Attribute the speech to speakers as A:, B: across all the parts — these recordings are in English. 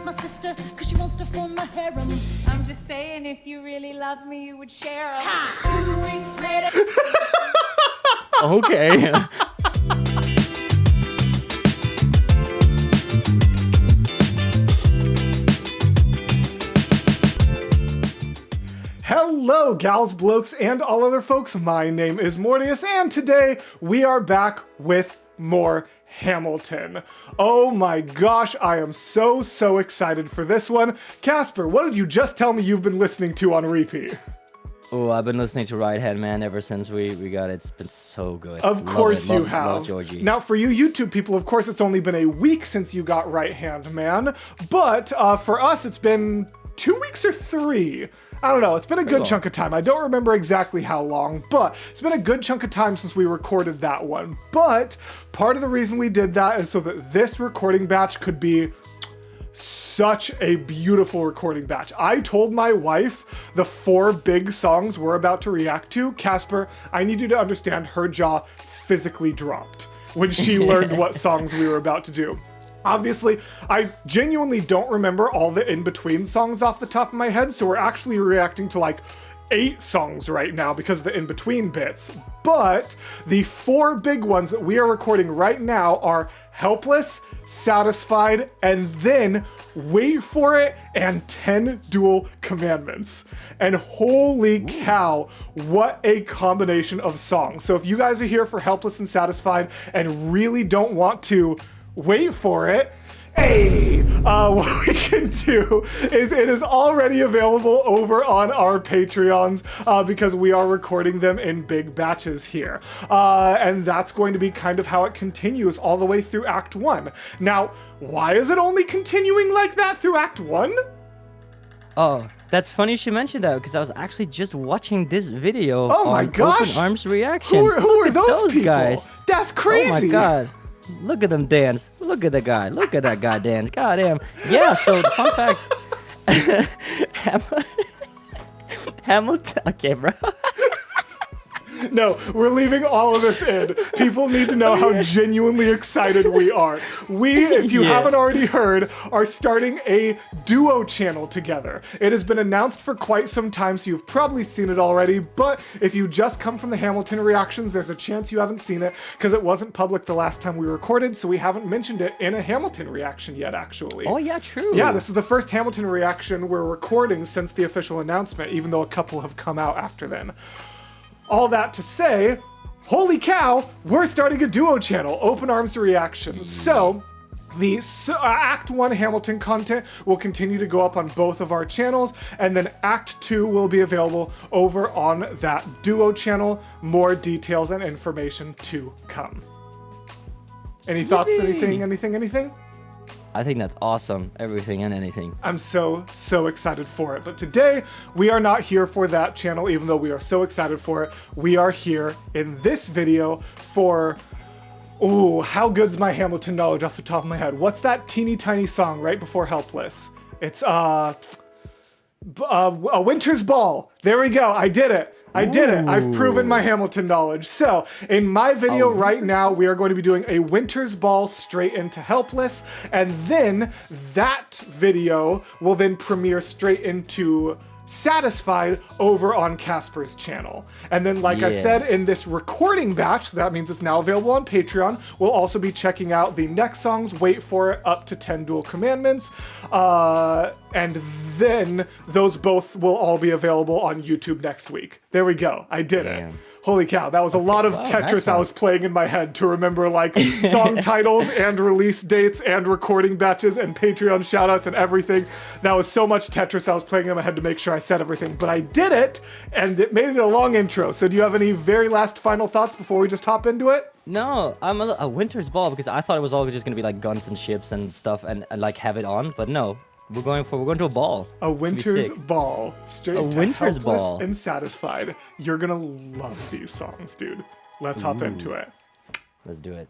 A: my sister, cause she wants to form a harem.
B: I'm just saying, if you really love me, you would share them. 2 weeks later.
C: Okay.
D: Hello, gals, blokes, and all other folks. My name is Mortius, and today we are back with more Hamilton. Oh my gosh, I am so excited for this one. Casper, what did you just tell me you've been listening to on repeat?
C: Oh, I've been listening to Right Hand Man ever since we got it. It's been so good.
D: Of course you have.
C: Love Georgie.
D: Now, for you YouTube people, of course, it's only been a week since you got Right Hand Man, but for us, it's been 2 weeks or 3. I don't know, it's been a good chunk of time. I don't remember exactly how long, but it's been a good chunk of time since we recorded that one. But part of the reason we did that is so that this recording batch could be such a beautiful recording batch. I told my wife the 4 big songs we're about to react to. Casper, I need you to understand her jaw physically dropped when she learned what songs we were about to do. Obviously, I genuinely don't remember all the in-between songs off the top of my head, so we're actually reacting to like 8 songs right now because of the in-between bits. But the 4 big ones that we are recording right now are Helpless, Satisfied, and then, wait for it, and 10 Dual Commandments. And holy cow, what a combination of songs. So if you guys are here for Helpless and Satisfied and really don't want to wait for it, hey, what we can do is it is already available over on our Patreons because we are recording them in big batches here. And that's going to be kind of how it continues all the way through Act 1. Now, why is it only continuing like that through Act 1?
C: Oh, that's funny you mentioned that because I was actually just watching this video
D: Oh my
C: on
D: gosh.
C: Open Arms Reactions.
D: Who are
C: Look at
D: those people?
C: guys?
D: That's crazy.
C: Oh my god. Look at them dance. Look at the guy. Look at that guy dance. God damn. Yeah, so the fun fact. Hamilton. Okay, bro.
D: No, we're leaving all of this in. People need to know how genuinely excited we are. We, if you haven't already heard, are starting a duo channel together. It has been announced for quite some time, so you've probably seen it already, but if you just come from the Hamilton reactions, there's a chance you haven't seen it because it wasn't public the last time we recorded, so we haven't mentioned it in a Hamilton reaction yet, actually.
C: Oh, yeah, true.
D: Yeah, this is the first Hamilton reaction we're recording since the official announcement, even though a couple have come out after then. All that to say, holy cow, we're starting a duo channel, Open Arms Reactions. So, the Act 1 Hamilton content will continue to go up on both of our channels, and then Act 2 will be available over on that duo channel. More details and information to come. Any thoughts? Anything?
C: I think that's awesome. Everything and anything.
D: I'm so excited for it. But today, we are not here for that channel, even though we are so excited for it. We are here in this video for... Ooh, how good's my Hamilton knowledge off the top of my head? What's that teeny tiny song right before Helpless? It's, A Winter's Ball. There we go. I did it. I've proven my Hamilton knowledge. So, in my video right now, we are going to be doing A Winter's Ball straight into Helpless, and then that video will then premiere straight into Satisfied over on Casper's channel. And then, like I said, in this recording batch, so that means it's now available on Patreon, we'll also be checking out the next songs, wait for it, up to 10 Dual Commandments, and then those both will all be available on YouTube next week. There we go. I did it. Holy cow, that was a lot of Tetris
C: nice
D: I was playing in my head to remember like song titles and release dates and recording batches and Patreon shoutouts and everything. That was so much Tetris I was playing in my head to make sure I said everything, but I did it, and it made it a long intro. So do you have any very last final thoughts before we just hop into it?
C: No, I'm a Winter's Ball because I thought it was all just gonna be like guns and ships and stuff and like have it on, but no. We're going to a ball.
D: A Winter's Ball. Straight to
C: Winter's
D: Helpless
C: Ball.
D: and Satisfied. You're gonna love these songs, dude. Let's hop into it.
C: Let's do it.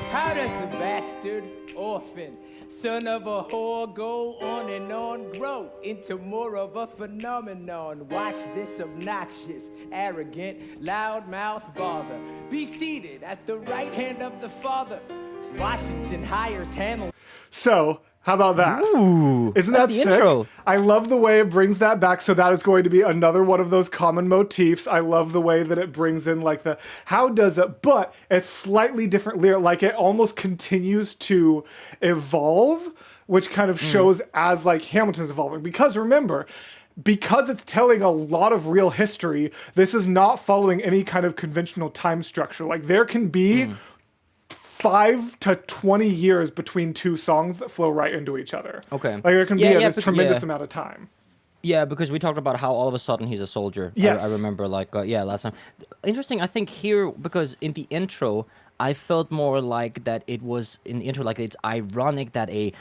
E: How does the best bastard orphan. Son of a whore, go on and on, grow into more of a phenomenon. Watch this obnoxious, arrogant, loudmouth bother. Be seated at the right hand of the Father. Washington hires Hamilton.
D: So, how about that?
C: Ooh,
D: Isn't that
C: that's the
D: sick?
C: intro.
D: I love the way it brings that back. So that is going to be another one of those common motifs. I love the way that it brings in like the how does it, but it's slightly different lyric. Like it almost continues to evolve, which kind of shows as like Hamilton's evolving. Because remember, because it's telling a lot of real history, this is not following any kind of conventional time structure. Like there can be 5 to 20 years between two songs that flow right into each other.
C: Okay.
D: Like there can be a tremendous amount of time.
C: Yeah, because we talked about how all of a sudden he's a soldier.
D: Yes.
C: I remember, like, last time. Interesting, I think here, because in the intro, I felt more like that it was, in the intro, like it's ironic that a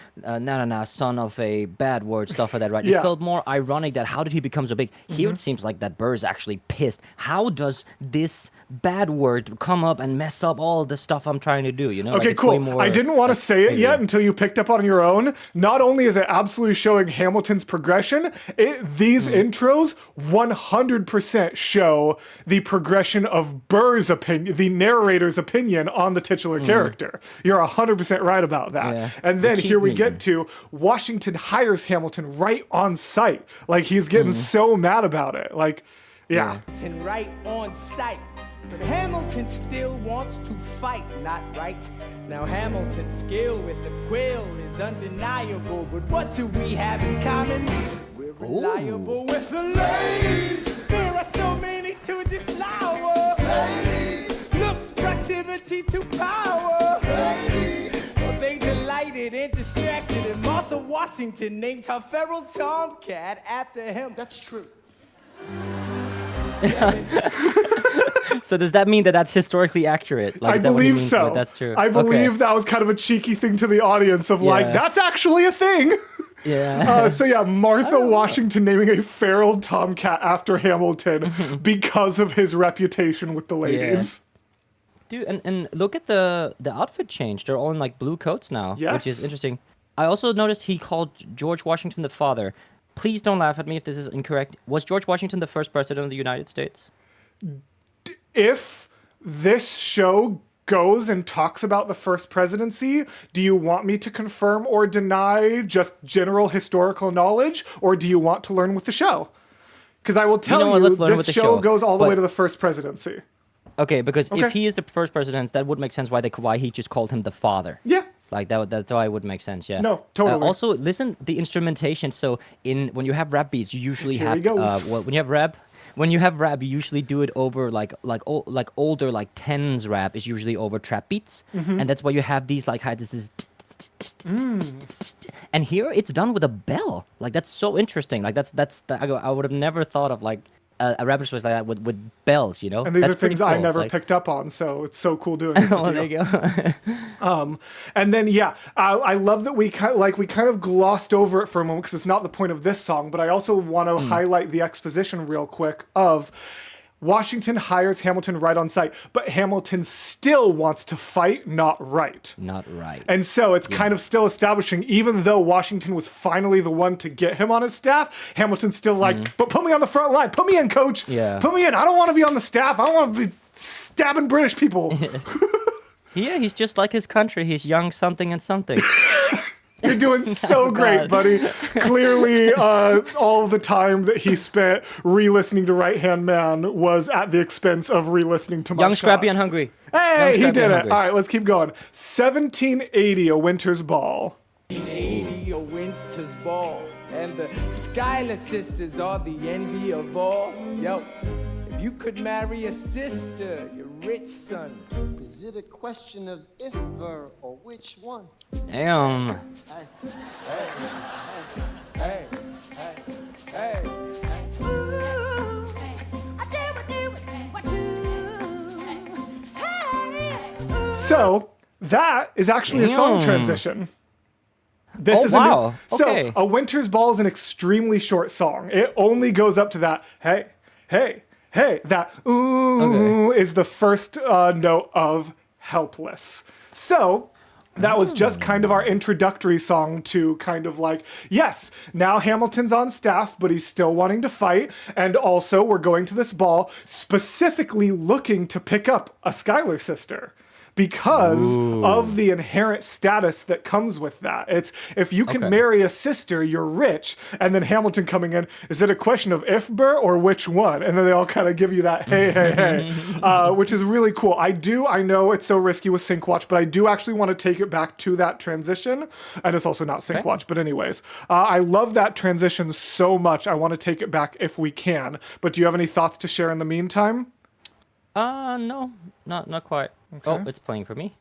C: son of a bad word, stuff like that, right?
D: Yeah.
C: It felt more ironic that how did he become so big? Here it seems like that Burr is actually pissed. How does this bad word come up and mess up all the stuff I'm trying to do, you know?
D: Okay,
C: like, it's way
D: cool.
C: more,
D: I didn't want to say it
C: maybe.
D: yet until you picked up on your own. Not only is it absolutely showing Hamilton's progression, these intros 100% show the progression of Burr's opinion, the narrator's opinion on the titular character. You're 100% right about that.
C: Yeah.
D: And then
C: They
D: here we
C: keep
D: get to Washington hires Hamilton right on site. Like he's getting so mad about it. Like, yeah.
E: Right on sight. But Hamilton still wants to fight, not right. Now Hamilton's skill with the quill is undeniable. But what do we have in common? We're reliable with the ladies. There are so many to deflower. Ladies. Looks, proximity to power. Ladies. Well, they delighted and distracted. And Martha Washington named her feral tomcat after him.
F: That's true.
C: So does that mean that that's historically accurate? Like,
D: I
C: is that what he
D: believe
C: means?
D: so.
C: Like, that's true.
D: I believe
C: Okay.
D: that was kind of a cheeky thing to the audience of like,
C: Yeah.
D: that's actually a thing.
C: Yeah.
D: So yeah, Martha Washington naming a feral tomcat after Hamilton because of his reputation with the ladies.
C: Dude, and look at the outfit change. They're all in like blue coats now, which
D: Yes.
C: is interesting. I also noticed he called George Washington the father. Please don't laugh at me if this is incorrect. Was George Washington the first president of the United States?
D: If this show goes and talks about the first presidency, do you want me to confirm or deny just general historical knowledge, or do you want to learn with the show? Because I will tell
C: what,
D: you,
C: let's learn
D: this
C: with the
D: show
C: show,
D: goes all the
C: but-
D: way to the first presidency.
C: Okay, because
D: Okay.
C: if he is the first president, that would make sense why he just called him the father.
D: Yeah.
C: Like that's why it would make sense, yeah.
D: No, totally.
C: Also, listen, the instrumentation. So when you have rap beats, you usually
D: Here
C: have
D: he goes.
C: when you have rap, you usually do it over like older like tens rap is usually over trap beats,
D: Mm-hmm.
C: and that's why you have these like hi, this is. And here it's done with a bell. Like that's so interesting. Like I would have never thought of like a rapper voice like that with bells, you know.
D: And these
C: That's
D: are things
C: pretty
D: I
C: cool.
D: never
C: like,
D: picked up on, so it's so cool doing this with
C: Oh, there
D: you.
C: you go.
D: And then I love that we kind of glossed over it for a moment because it's not the point of this song, but I also want to highlight the exposition real quick of Washington hires Hamilton right on site, but Hamilton still wants to fight, not right.
C: Not right.
D: And so it's kind of still establishing, even though Washington was finally the one to get him on his staff, Hamilton's still like, but put me on the front line. Put me in, coach.
C: Yeah.
D: Put me in. I don't want to be on the staff. I don't want to be stabbing British people.
C: Yeah, he's just like his country. He's young something and something.
D: You're doing so
C: Oh,
D: great,
C: God.
D: buddy. Clearly, all the time that he spent re-listening to Right Hand Man was at the expense of re-listening to
C: Young,
D: Mugshot.
C: scrappy, and hungry.
D: Hey,
C: Young,
D: he
C: scrappy,
D: did
C: and
D: it.
C: hungry.
D: All right, let's keep going. 1780, A Winter's Ball.
E: 1880, a winter's ball. And the Schuyler sisters are the envy of all. Yo, if you could marry a sister, your rich son.
F: Is it a question of if or which one?
C: Damn.
E: Hey, hey.
D: So that is actually a song
C: Damn.
D: transition. This
C: Oh,
D: is
C: wow.
D: So
C: Okay.
D: A Winter's Ball is an extremely short song. It only goes up to that. Hey, hey, hey. That ooh
C: Okay.
D: is the first note of Helpless. So That was just kind of our introductory song to kind of like, yes, now Hamilton's on staff, but he's still wanting to fight. And also we're going to this ball specifically looking to pick up a Schuyler sister because of the inherent status that comes with that. It's if you can marry a sister, you're rich. And then Hamilton coming in, is it a question of if Burr or which one? And then they all kind of give you that, hey, hey, hey, which is really cool. I know it's so risky with Sync Watch, but I do actually want to take it back to that transition. And it's also not Sync Watch, but anyways, I love that transition so much. I want to take it back if we can. But do you have any thoughts to share in the meantime?
C: No, not quite. Okay. Oh, it's playing for me.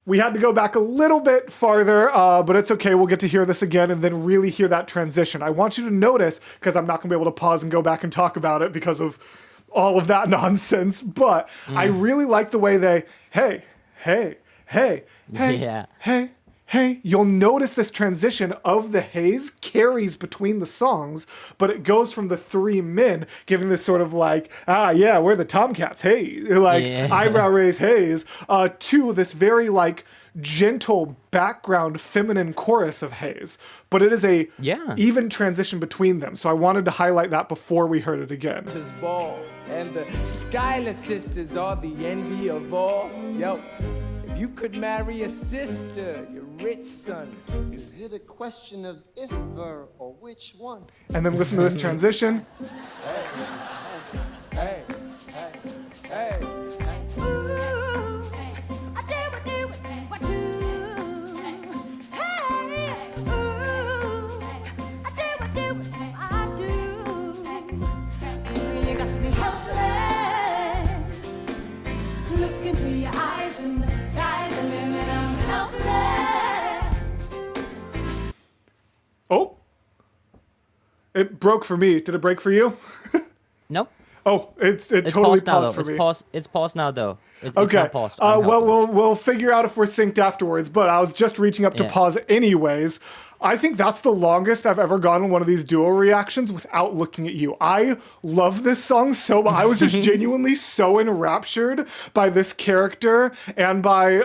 D: We had to go back a little bit farther, but it's okay. We'll get to hear this again and then really hear that transition. I want you to notice, because I'm not going to be able to pause and go back and talk about it because of all of that nonsense, but I really like the way they, hey, hey, hey, hey, hey, hey. You'll notice this transition of the haze carries between the songs, but it goes from the three men giving this sort of like, yeah, we're the Tomcats, hey, like eyebrow raise haze, to this very like gentle background feminine chorus of haze. But it is a even transition between them. So I wanted to highlight that before we heard it again.
E: Ball, and the Schuyler sisters are the envy of all. Yo, if you could marry a sister, your rich son.
F: Is it a question of if Burr or which one?
D: And then listen to this transition.
E: Hey, hey, hey, hey.
D: Oh, it broke for me. Did it break for you?
C: Nope.
D: Oh, it totally paused for me.
C: It's paused now, though. It's
D: okay.
C: not paused.
D: Well, we'll figure out if we're synced afterwards. But I was just reaching up to pause anyways. I think that's the longest I've ever gone on one of these duo reactions without looking at you. I love this song so much. I was just genuinely so enraptured by this character and by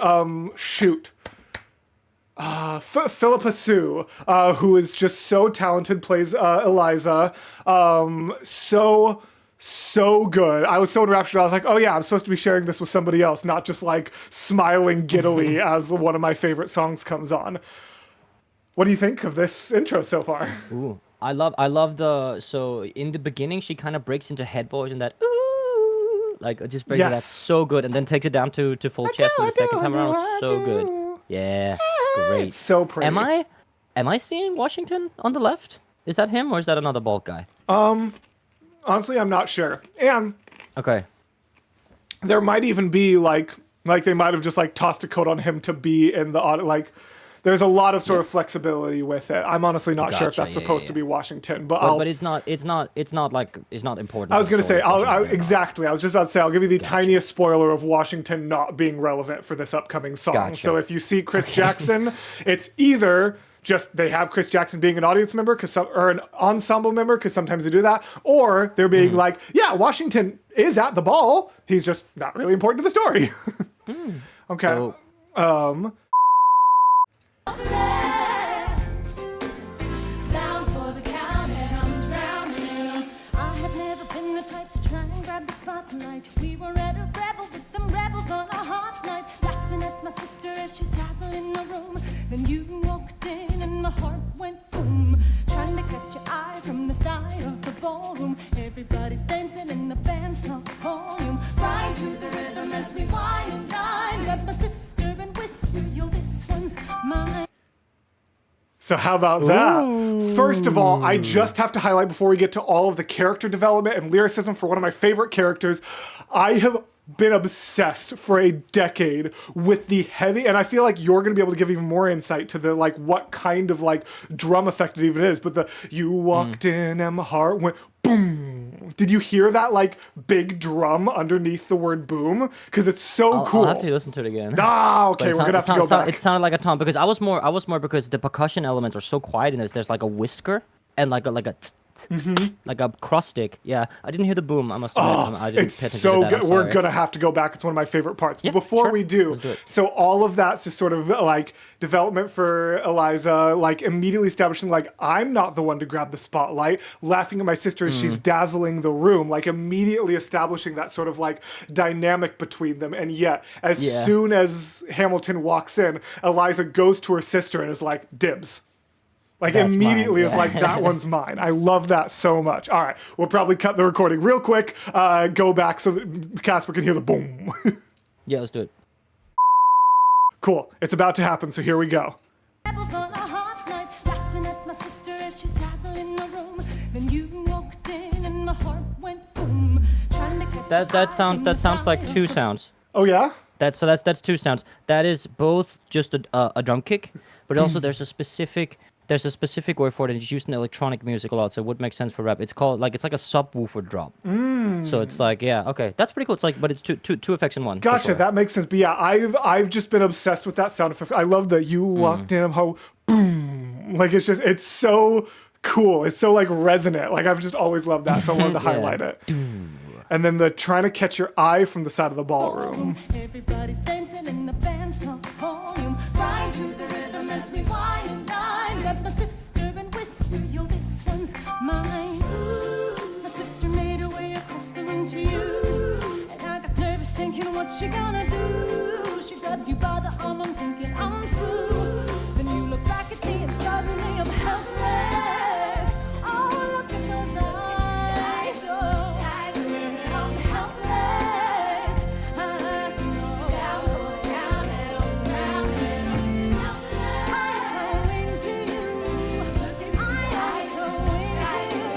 D: Philippa Sue, who is just so talented, plays Eliza. So good. I was so enraptured. I was like, oh yeah, I'm supposed to be sharing this with somebody else, not just like smiling giddily as one of my favorite songs comes on. What do you think of this intro so far?
C: Ooh, I love so in the beginning she kind of breaks into head voice and that ooh, like it just breaks it. That's so good, and then takes it down to full chest for the second time around. So good. Yeah, great.
D: It's so pretty.
C: Am I seeing Washington on the left? Is that him or is that another bald guy?
D: Honestly, I'm not sure. And
C: okay,
D: there might even be like they might have just like tossed a coat on him to be in the audio. Like, there's a lot of sort of flexibility with it. I'm honestly not sure if that's supposed to be Washington, but it's not important. I was going to say, exactly. I was just about to say, I'll give you the tiniest spoiler of Washington not being relevant for this upcoming song. So if you see Chris Jackson, it's either just they have Chris Jackson being an audience member or an ensemble member, because sometimes they do that, or they're being like, yeah, Washington is at the ball. He's just not really important to the story. Okay. So,
A: down for the count and I'm drowning. I have never been the type to try and grab the spotlight. We were at a revel with some rebels on a hot night, laughing at my sister as she's dazzling the room. Then you walked in and my heart went boom, trying to catch your eye from the side of the ballroom. Everybody's dancing and the band's top volume, right to the rhythm as we wine and dine. Grab my sister and whisper, yo, this one's mine.
D: So how about that? First of all, I just have to highlight before we get to all of the character development and lyricism for one of my favorite characters. I have been obsessed for a decade with the heavy, and I feel like you're going to be able to give even more insight to the like what kind of like drum effect it even is, but the you walked in and my heart went boom. Did you hear that like big drum underneath the word boom? Because it's so cool.
C: I'll have to listen to it again.
D: Okay, we're gonna have to go back.
C: It sounded like a tom because I was more because the percussion elements are so quiet in this. There's like a whisker and like a like a cross stick. Yeah, I didn't hear the boom. I must admit, I didn't
D: It's
C: pay attention
D: so
C: to that.
D: good.
C: I'm
D: We're
C: sorry.
D: gonna have to go back. It's one of my favorite parts.
C: Yeah,
D: But before
C: sure.
D: we do,
C: Let's do it.
D: so all of that's just sort of like development for Eliza, like immediately establishing like I'm not the one to grab the spotlight, laughing at my sister as she's dazzling the room, like immediately establishing that sort of like dynamic between them. And yet, as
C: Yeah.
D: soon as Hamilton walks in, Eliza goes to her sister and is like, dibs. Like
C: That's
D: immediately
C: mine,
D: is
C: yeah.
D: like, that one's mine. I love that so much. All right, we'll probably cut the recording real quick, go back so that Casper can hear the boom.
C: Yeah, let's do it.
D: Cool, it's about to happen, so here we go.
A: Rebels on a hot night, laughing at my sister as she's dazzling the room. Then you walked in and my heart went boom. Trying to catch
C: That
A: your eye from the
C: sounds like
A: side.
C: two sounds.
D: Oh yeah?
C: That's two sounds. That is both just a drum kick, but also there's a specific word for it, and it's used in electronic music a lot, so it would make sense for rap. It's called like it's like a subwoofer drop. So it's like okay, that's pretty cool. It's like, but it's two effects in one. for
D: Gotcha,
C: sure.
D: that makes sense. But yeah, I've just been obsessed with that sound effect. I love that you walked in, how boom. Like it's so cool. It's so like resonant. Like I've just always loved that, so I wanted to
C: Yeah.
D: highlight it. And then the trying to catch your eye from the side of the ballroom.
A: Everybody's dancing and the band's not volume. Grind to the rhythm as we whine and dine. Grab my sister and whisper, yo, this one's mine. Ooh, my sister made her way across the room to you. And I got nervous thinking, what she gonna do? She grabs you by the arm, I'm thinking I'm through. Then you look back at me and suddenly I'm helpless. Oh, look at those eyes. Oh, I'm helpless. I know. Down and I'm drowning. I'm so into you. I'm so into you.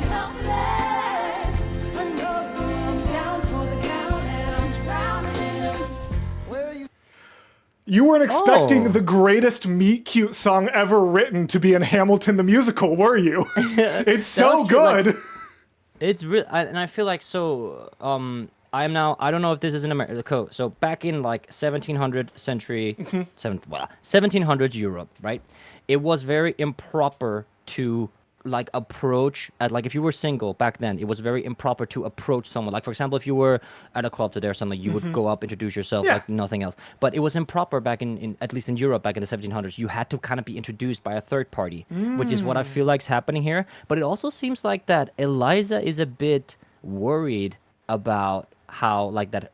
A: Helpless. I know I'm down for the count and I'm drowning.
F: Where are you?
D: You weren't expecting
C: Oh.
D: the greatest meet cute song ever written to be in Hamilton the musical, were you? It's so
C: was cute, like-
D: good.
C: It's real, and I feel like so. I don't know if this is in America. So back in like 1700 century, 1700s Europe, right? It was very improper to like approach at like if you were single back then, it was very improper to approach someone. Like for example, if you were at a club today or something, you would go up, introduce yourself,
D: Yeah.
C: like nothing else. But it was improper back in at least in Europe back in the 1700s. You had to kind of be introduced by a third party, which is what I feel like's happening here. But it also seems like that Eliza is a bit worried about how like that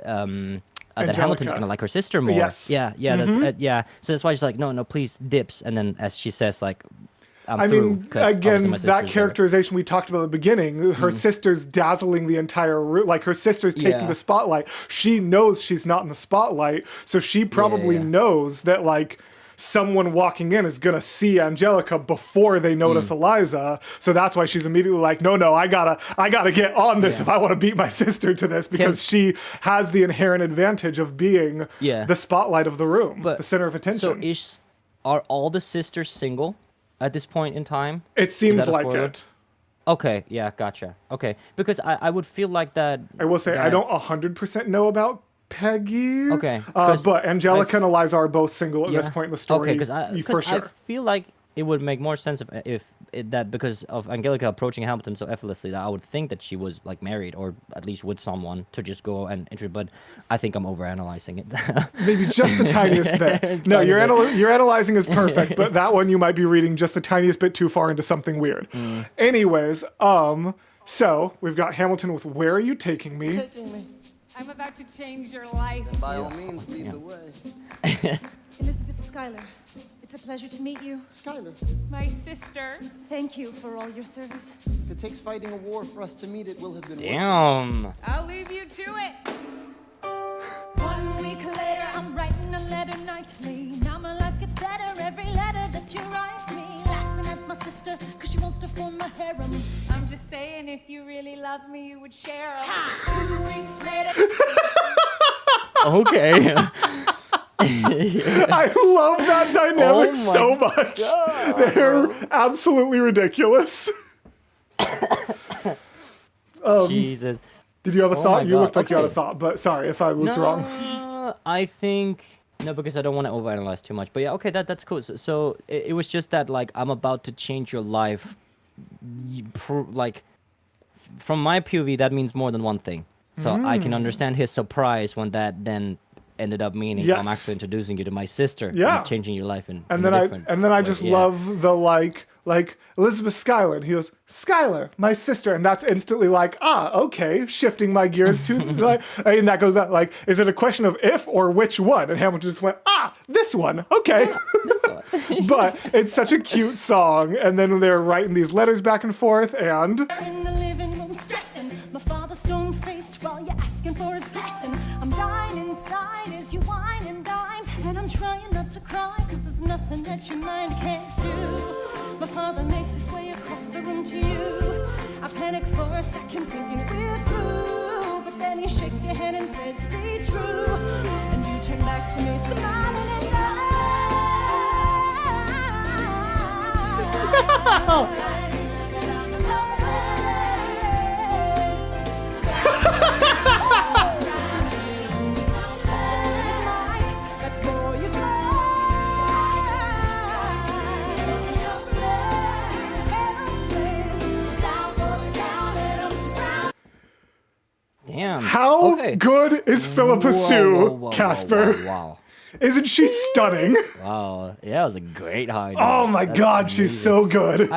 C: Hamilton's
D: Angelica.
C: gonna like her sister more.
D: Yes.
C: Yeah, yeah. So that's why she's like, no, please, dips. And then as she says, like, I'm
D: I
C: through.
D: mean,
C: 'cause obviously
D: again,
C: my
D: that
C: sister's there.
D: characterization we talked about at the beginning, her sister's dazzling the entire room. Like, her sister's taking
C: Yeah.
D: the spotlight. She knows she's not in the spotlight, so she probably
C: yeah.
D: knows that, like, someone walking in is going to see Angelica before they notice Eliza. So that's why she's immediately like, no, I gotta get on this
C: Yeah.
D: if I want to beat my sister to this, because she has the inherent advantage of being
C: Yeah.
D: the spotlight of the room,
C: But-
D: the center of attention.
C: So are all the sisters single at this point in time?
D: It seems
C: that a
D: like
C: spoiler?
D: it.
C: Okay, yeah, gotcha. Okay, because I would feel like that.
D: I will say I
C: that-
D: don't 100% know about Peggy.
C: Okay, 'cause
D: but Angelica and Eliza are both single at this
C: Yeah.
D: point in the story.
C: Okay, because
D: for sure.
C: I feel like it would make more sense if that because of Angelica approaching Hamilton so effortlessly that I would think that she was like married or at least with someone to just go and introduce. But I think I'm overanalyzing it.
D: Maybe just the tiniest bit. No,
C: Tiny
D: your
C: bit.
D: your analyzing is perfect, but that one you might be reading just the tiniest bit too far into something weird. Anyways, so we've got Hamilton with "Where Are You Taking Me?"
F: Taking me.
B: I'm about to change your life.
F: By all means, lead the way.
A: Elizabeth Schuyler, it's a pleasure to meet you.
F: Skylar,
B: My sister.
A: Thank you for all your service.
F: if it takes fighting a war for us to meet, it will have been worth it.
C: Damn.
B: I'll leave you to it.
A: 1 week later, I'm writing a letter nightly. Now my life gets better every letter that you write me. Laughing at my sister, cause she wants to form a harem.
B: I'm just saying, if you really love me, you would share 'em.
A: 2 weeks later,
C: Okay.
D: I love that dynamic
C: Oh my
D: so much. They're absolutely ridiculous.
C: Jesus.
D: Did you have a
C: Oh
D: thought?
C: my
D: You
C: God,
D: looked like you had a
C: okay.
D: thought, but sorry if I was wrong.
C: I think no, because I don't want to overanalyze too much. But yeah, okay, that's cool. So it was just that like I'm about to change your life like from my POV, that means more than one thing. So I can understand his surprise when that then ended up meaning I'm
D: Yes.
C: actually introducing you to my sister
D: Yeah.
C: and changing your life in
D: And
C: a
D: then
C: different
D: I
C: way.
D: just
C: Yeah.
D: love the like Elizabeth Schuyler. And he goes, Schuyler, my sister, and that's instantly like, okay, shifting my gears to like, and that goes back like, is it a question of if or which one? And Hamilton just went, this one, okay. But it's such a cute song, and then they're writing these letters back and forth, and
A: In the living room stressing, my father stone-faced while you're asking for his blessing. I'm dying inside as you whine and dine, and I'm trying not to cry, cause there's nothing that your mind can't do. My father makes his way across the room to you. I panic for a second thinking we're through, but then he shakes your hand and says, be true. And you turn back to me smiling and
C: Damn.
D: how
C: Okay.
D: good is Philippa
C: Whoa,
D: Sue,
C: whoa, whoa,
D: Casper?
C: Wow. Wow.
D: Isn't she stunning?
C: Wow. Yeah, that was a great high.
D: Oh my god, she's so good.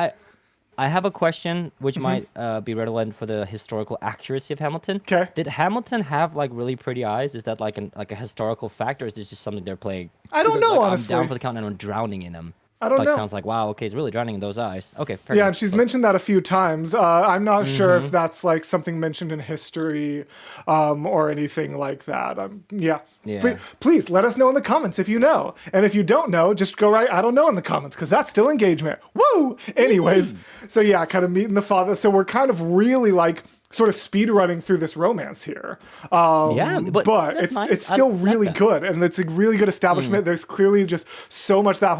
C: I have a question which
D: Mm-hmm.
C: might be relevant for the historical accuracy of Hamilton.
D: 'Kay.
C: Did Hamilton have like really pretty eyes? Is that like a historical fact, or is this just something they're playing?
D: I don't
C: Because,
D: know,
C: like,
D: honestly.
C: I'm down for the count and I'm drowning in them.
D: I don't
C: like,
D: know.
C: Sounds like, wow, okay, it's really drowning in those eyes. Okay, fair
D: Yeah,
C: enough.
D: and she's
C: But-
D: mentioned that a few times. I'm not sure
C: Mm-hmm.
D: if that's like something mentioned in history or anything like that. Yeah.
C: Yeah.
D: Please let us know in the comments if you know. And if you don't know, just go write I don't know in the comments because that's still engagement. Woo! Anyways, so yeah, kind of meeting the father. So we're kind of really like sort of speed running through this romance here.
C: Yeah, but that's
D: it's
C: nice.
D: it's
C: I
D: still
C: like
D: really
C: that.
D: good and it's a really good establishment. There's clearly just so much that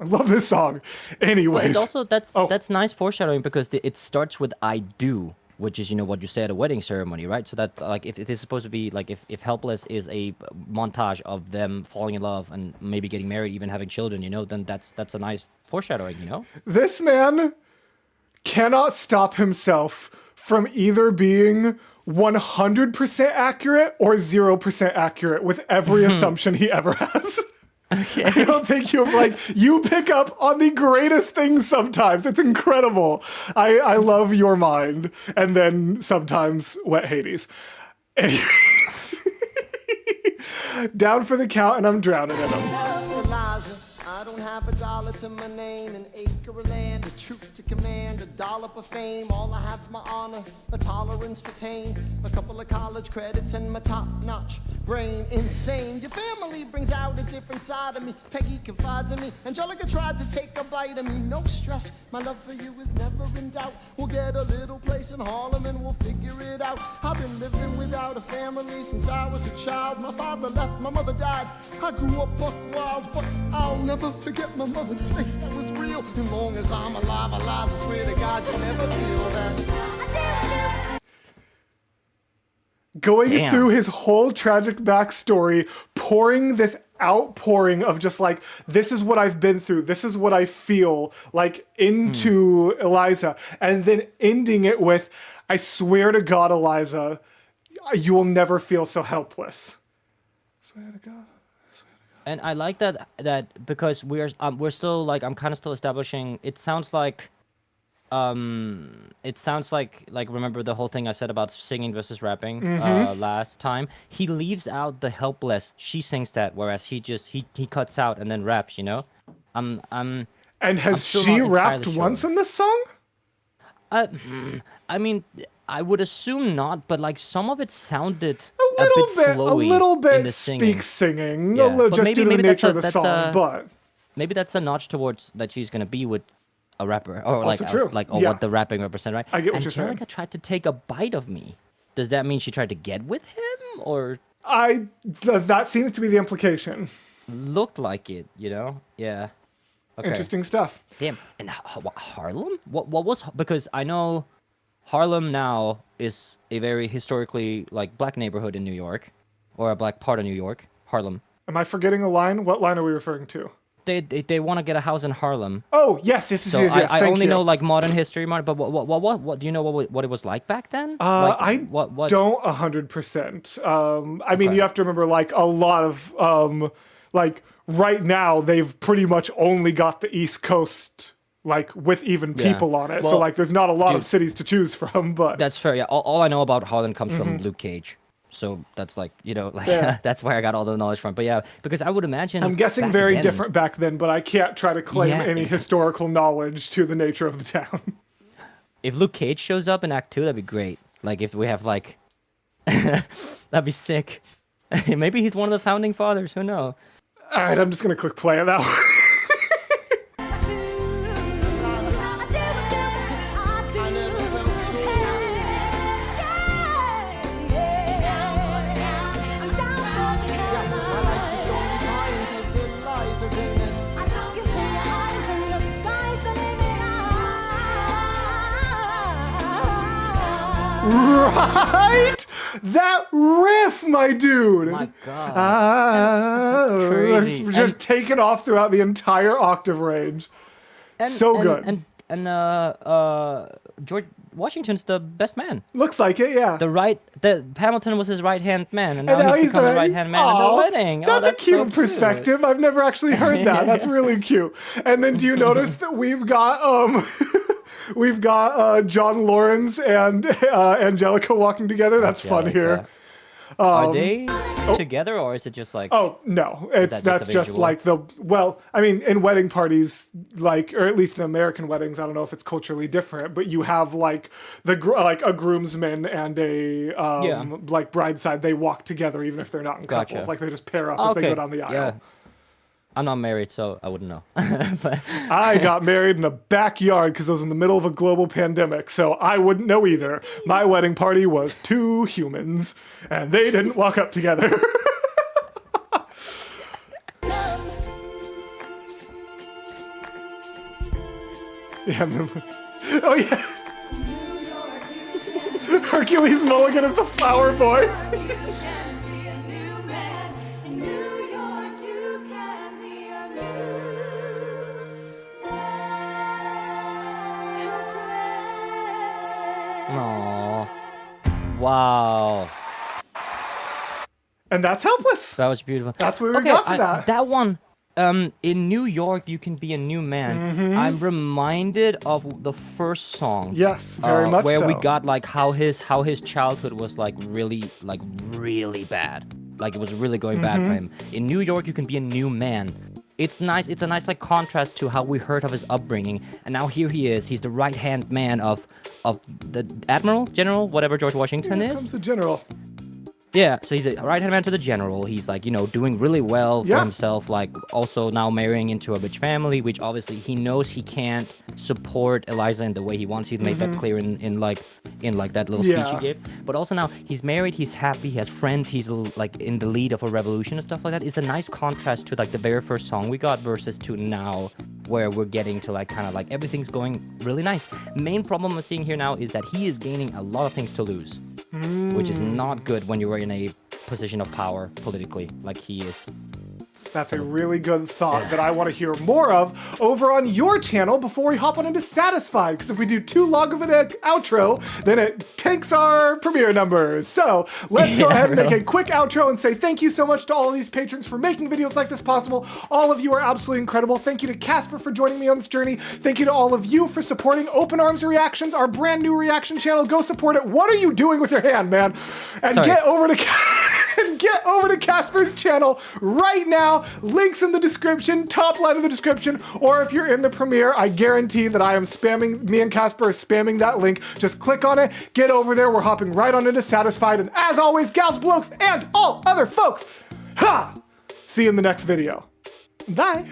D: I love this song. Anyways.
C: It's also that's
D: Oh.
C: that's nice foreshadowing because it starts with "I do," which is what you say at a wedding ceremony, right? So that like if it is supposed to be like if Helpless is a montage of them falling in love and maybe getting married, even having children, then that's a nice foreshadowing.
D: This man cannot stop himself from either being 100% accurate or 0% accurate with every assumption he ever has. I don't think you pick up on the greatest things sometimes. It's incredible. I love your mind. And then sometimes wet Hades. Anyways. Down for the count and I'm drowning in them.
F: Eliza, I don't have a dollar to my name, an acre of land, a truth to command, a dollop of fame. All I have's my honor, a tolerance for pain, a couple of college credits, and my top-notch brain. Insane. Your family brings out a different side of me. Peggy confides in me. Angelica tried to take a bite of me. No stress. My love for you is never in doubt. We'll get a little place in Harlem and we'll figure it out. I've been living without a family since I was a child. My father left, my mother died. I grew up buck wild, but I'll never forget my mother's face. That was real. As long as I'm alive, I swear to God, you'll never feel that.
D: Going
C: Damn.
D: through his whole tragic backstory, pouring this outpouring of just like, this is what I've been through, this is what I feel, like into Eliza, and then ending it with, I swear to God, Eliza, you will never feel so helpless. Swear to God.
C: And I like that because we're still like I'm kind of still establishing. It sounds like remember the whole thing I said about singing versus rapping last time. He leaves out the helpless. She sings that, whereas he cuts out and then raps. I'm
D: And has
C: still
D: she
C: not entirely
D: rapped
C: sure.
D: once in this song?
C: I mean, I would assume not, but like some of it sounded
D: A little
C: in
D: bit
C: the singing.
D: speak singing,
C: Yeah, but
D: just due to the
C: maybe
D: nature of the
C: that's
D: song, but
C: Maybe that's a notch towards that she's gonna be with a rapper, or like
D: Also true. Yeah.
C: what the rapping represent, right?
D: I get what you're saying.
C: Angelica tried to take a bite of me. Does that mean she tried to get with him, or
D: that seems to be the implication.
C: looked like it? Yeah. Okay.
D: Interesting stuff.
C: Damn. And Harlem? What was because I know Harlem now is a very historically like black neighborhood in New York, or a black part of New York. Harlem.
D: Am I forgetting a line? What line are we referring to?
C: they want to get a house in Harlem.
D: Oh, yes, yes,
C: So
D: yes, yes.
C: I
D: Thank
C: only
D: you.
C: know like modern history, but what do you know what it was like back then?
D: I
C: what
D: don't 100%. I mean,
C: Okay.
D: you have to remember, like, a lot of, like, right now, they've pretty much only got the East Coast, like, with even
C: Yeah.
D: people on it. So,
C: Well,
D: like, there's not a lot of
C: dude,
D: cities to choose from, but...
C: That's fair. Yeah, all I know about Holland comes from Luke Cage. So that's like, you know, like
D: Yeah.
C: that's where I got all the knowledge from. But yeah, because I would imagine
D: I'm guessing
C: back
D: very
C: then-
D: different back then, but I can't try to claim
C: Yeah.
D: any historical knowledge to the nature of the town.
C: If Luke Cage shows up in Act 2, that'd be great. Like if we have like that'd be sick. Maybe he's one of the founding fathers, who knows?
D: All right, I'm just going to click play on that one.
F: I never felt so My life is going fine 'cause it lies as in it.
D: Right? That riff, my dude.
C: My God.
D: Ah,
C: crazy.
D: just taken off throughout the entire octave range. So good.
C: And George Washington's the best man.
D: Looks like it, yeah.
C: The Hamilton was his right hand man, and now,
D: And now
C: he's become the
D: the
C: right hand man at
D: Aw,
C: the wedding.
D: That's, a cute
C: so
D: perspective. I've never actually heard that. That's really cute. And then do you notice that we've got we've got John Lawrence and Angelica walking together? That's fun here.
C: Are they together, or is it just like?
D: Oh no,
C: that just
D: that's
C: a
D: just
C: visual?
D: like I mean, in wedding parties, like, or at least in American weddings, I don't know if it's culturally different, but you have like like a groomsman and a like bride side. They walk together even if they're not in
C: Gotcha.
D: couples. Like they just pair up as they go down the aisle.
C: Yeah. I'm not married, so I wouldn't know. But
D: I got married in a backyard because I was in the middle of a global pandemic, so I wouldn't know either. My wedding party was 2 humans, and they didn't walk up together. Yeah, oh yeah. Hercules Mulligan is the flower boy.
C: Aww. Wow.
D: And that's Helpless.
C: That was beautiful.
D: That's what we got for that.
C: That one, in New York, you can be a new man. I'm reminded of the first song.
D: Yes, very much
C: where we
D: so.
C: got like how his childhood was like really bad. Like it was really going bad for him. In New York, you can be a new man. It's nice. It's a nice like contrast to how we heard of his upbringing, and now here he is. He's the right hand man of the general, whatever George Washington
D: Here
C: is.
D: comes the general.
C: Yeah, so he's a right-hand man to the general. He's like, you know, doing really well for
D: Yeah.
C: himself, like also now marrying into a rich family, which obviously he knows he can't support Eliza in the way he wants. He's made that clear in that little speech
D: Yeah.
C: he gave. But also now he's married, he's happy, he has friends, he's like in the lead of a revolution and stuff like that. It's a nice contrast to like the very first song we got versus to now where we're getting to like kind of like everything's going really nice. Main problem I'm seeing here now is that he is gaining a lot of things to lose. Which is not good when you are in a position of power politically, like he is.
D: That's a really good thought that I want to hear more of over on your channel before we hop on into Satisfied, because if we do too long of an outro, then it tanks our premiere numbers. So let's go ahead and make a quick outro and say thank you so much to all of these patrons for making videos like this possible. All of you are absolutely incredible. Thank you to Casper for joining me on this journey. Thank you to all of you for supporting Open Arms Reactions, our brand new reaction channel. Go support it. What are you doing with your hand, man? And
C: Sorry.
D: get over to Casper's channel right now. Links in the description, top line of the description, or if you're in the premiere, I guarantee that I am spamming, me and Casper are spamming that link. Just click on it, get over there. We're hopping right on into Satisfied. And as always, gals, blokes, and all other folks, see you in the next video. Bye.